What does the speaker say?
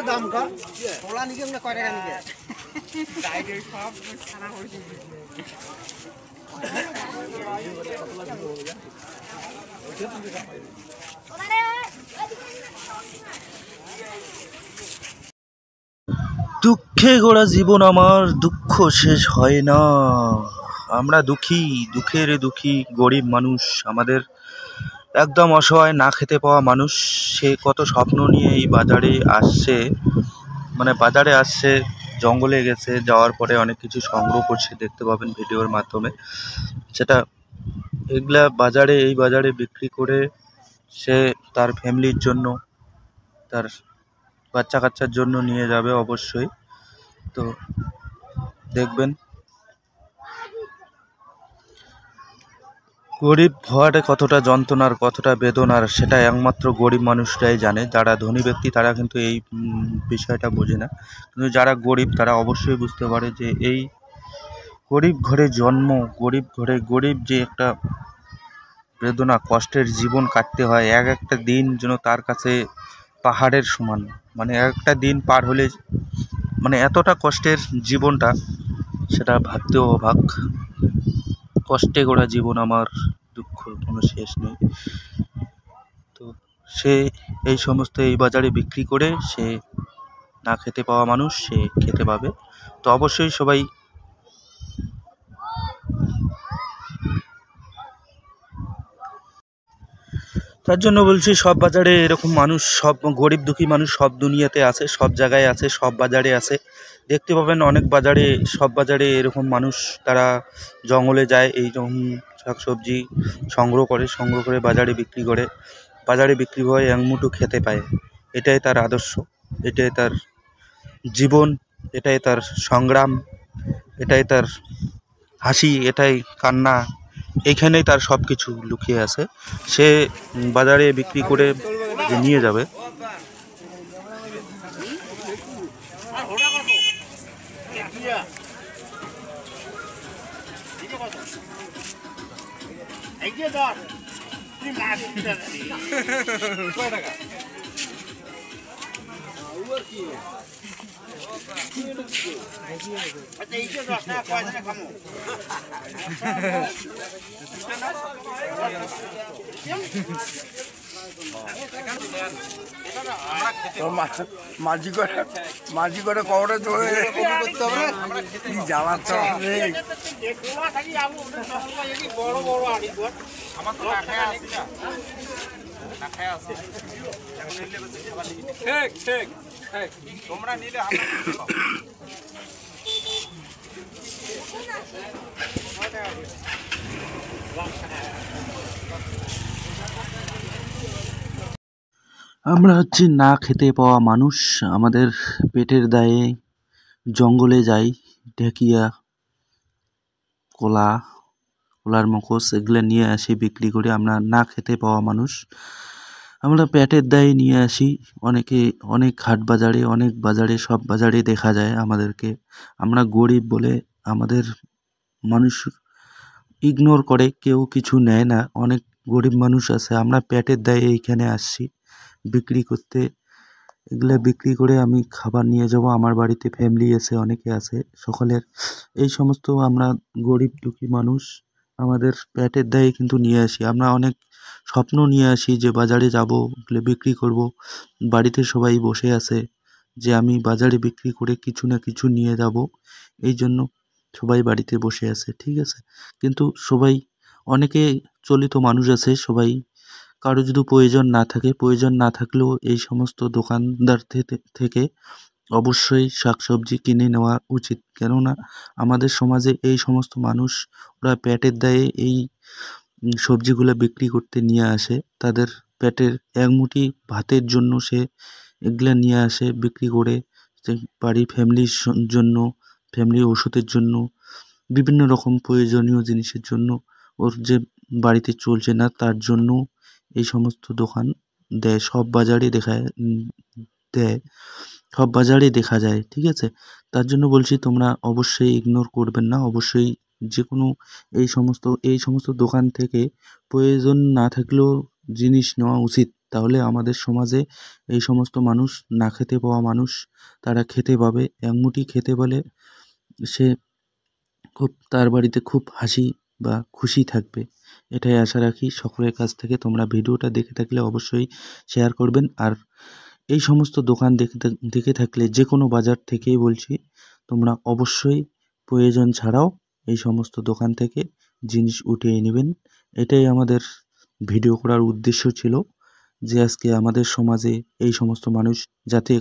দাম কম তোলা নিকে কয় টাকা নিকে দুঃখে গোড়া জীবন আমার, দুঃখ শেষ হয় না। আমরা দুঃখী, দুঃখের দুঃখী গরিব মানুষ। আমাদের একদম অসহায়, না খেতে পাওয়া মানুষ। সে কত স্বপ্ন নিয়ে এই বাজারে আসছে, মানে বাজারে আসছে, জঙ্গলে গেছে, যাওয়ার পরে অনেক কিছু সংগ্রহ করছে, দেখতে পাবেন ভিডিওর মাধ্যমে। সেটা এগুলা বাজারে, এই বাজারে বিক্রি করে সে তার ফ্যামিলির জন্য, তার বাচ্চা কাচ্চার জন্য নিয়ে যাবে অবশ্যই। তো দেখবেন, গরিব হওয়াটা কতটা যন্ত্রণার, কতটা বেদনার, সেটা একমাত্র গরিব মানুষরাই জানে। যারা ধনী ব্যক্তি তারা কিন্তু এই বিষয়টা বোঝে না, কিন্তু যারা গরিব তারা অবশ্যই বুঝতে পারে যে এই গরিব ঘরে জন্ম, গরিব ঘরে গরিব যে একটা বেদনা, কষ্টের জীবন কাটতে হয়। এক একটা দিন যেন তার কাছে পাহাড়ের সমান। মানে একটা দিন পার হলে মানে এতটা কষ্টের জীবনটা, সেটা ভাবতেও অবাক। কষ্টে গড়া জীবন আমার, দুঃখ কোনো শেষ নেই। তো সে এই সমস্ত এই বাজারে বিক্রি করে সে না খেতে পাওয়া মানুষ সে খেতে পাবে। তো অবশ্যই সবাই তার জন্য বলছি, সব বাজারে এরকম মানুষ, সব গরিব দুঃখী মানুষ সব দুনিয়াতে আছে, সব জায়গায় আছে, সব বাজারে আছে। দেখতে পাবেন অনেক বাজারে, সব বাজারে এরকম মানুষ, তারা জঙ্গলে যায়, এই রকম শাকসবজি সংগ্রহ করে বাজারে বিক্রি করে, বাজারে বিক্রি করে এক মুঠো খেতে পায়। এটাই তার আদর্শ, এটাই তার জীবন, এটাই তার সংগ্রাম, এটাই তার হাসি, এটাই কান্না, এইখানেই তার সব কিছু লুকিয়ে আছে। সে বাজারে বিক্রি করে যে নিয়ে যাবে, মাঝি করে কবরে করতে হবে জ্বালাচ্ছে তোমরা নিলে আমরা হচ্ছি না খেতে পাওয়া মানুষ। আমাদের পেটের দায়ে জঙ্গলে যাই, ঢেকিয়া, কলার মুখোশ এগুলো নিয়ে আসি বিক্রি করে। আমরা না খেতে পাওয়া মানুষ, আমরা পেটের দায়ে নিয়ে আসি। অনেক হাট বাজারে, অনেক বাজারে, সব বাজারে দেখা যায় আমাদেরকে। আমরা গরিব বলে আমাদের মানুষ ইগনোর করে, কেউ কিছু নেয় না। অনেক গরিব মানুষ আছে, আমরা পেটের দায়ে এইখানে আসছি বিক্রি করতে। এগুলো বিক্রি করে আমি খাবার নিয়ে যাব, আমার বাড়িতে ফ্যামিলি আছে, অনেকে আছে, সকলের এই সমস্ত আমরা গরিব দুঃখী মানুষ আমাদের পেটের দায়ে কিন্তু নিয়ে আসি। আমরা অনেক স্বপ্ন নিয়ে আসি যে বাজারে যাব, বিক্রি করব। বাড়িতে সবাই বসে আছে যে আমি বাজারে বিক্রি করে কিছু না কিছু নিয়ে যাব, এই জন্য সবাই বাড়িতে বসে আছে, ঠিক আছে। কিন্তু সবাই, অনেকে চলিত মানুষ আছে, সবাই কারো যদি প্রয়োজন না থাকলেও এই সমস্ত দোকানদার থেকে অবশ্যই শাকসবজি কিনে নেওয়া উচিত। কেননা আমাদের সমাজে এই সমস্ত মানুষ, ওরা পেটের দায়ে এই সবজিগুলো বিক্রি করতে নিয়ে আসে। তাদের পেটের এক মুঠি ভাতের জন্য সে এগুলা নিয়ে আসে বিক্রি করে, সে বাড়ির ফ্যামিলির জন্য, ফ্যামিলির ওষুধের জন্য, বিভিন্ন রকম প্রয়োজনীয় জিনিসের জন্য, ওর যে বাড়িতে চলছে না তার জন্য এই সমস্ত দোকান দেয়। সব বাজারে দেয়, সব বাজারে দেখা যায়, ঠিক আছে। তার জন্য বলছি, তোমরা অবশ্যই ইগনোর করবেন না। অবশ্যই যে কোনো এই সমস্ত দোকান থেকে প্রয়োজন না থাকলেও জিনিস নেওয়া উচিত, তাহলে আমাদের সমাজে এই সমস্ত মানুষ, না খেতে পাওয়া মানুষ, তারা খেতে পাবে। এক মুঠি খেতে পেলে সে তার বাড়িতে খুব হাসি বা খুশি থাকবে। এটাই আশা রাখি সকলের কাছ থেকে। তোমরা ভিডিওটা দেখে থাকলে অবশ্যই শেয়ার করবেন। আর এই সমস্ত দোকান দেখে থাকলে, যে কোনো বাজার থেকেই বলছি, তোমরা অবশ্যই প্রয়োজন ছাড়াও এই সমস্ত দোকান থেকে জিনিস উঠিয়ে নেবেন। এটাই আমাদের ভিডিও করার উদ্দেশ্য ছিল, যে আজকে আমাদের সমাজে এই সমস্ত মানুষ যাতে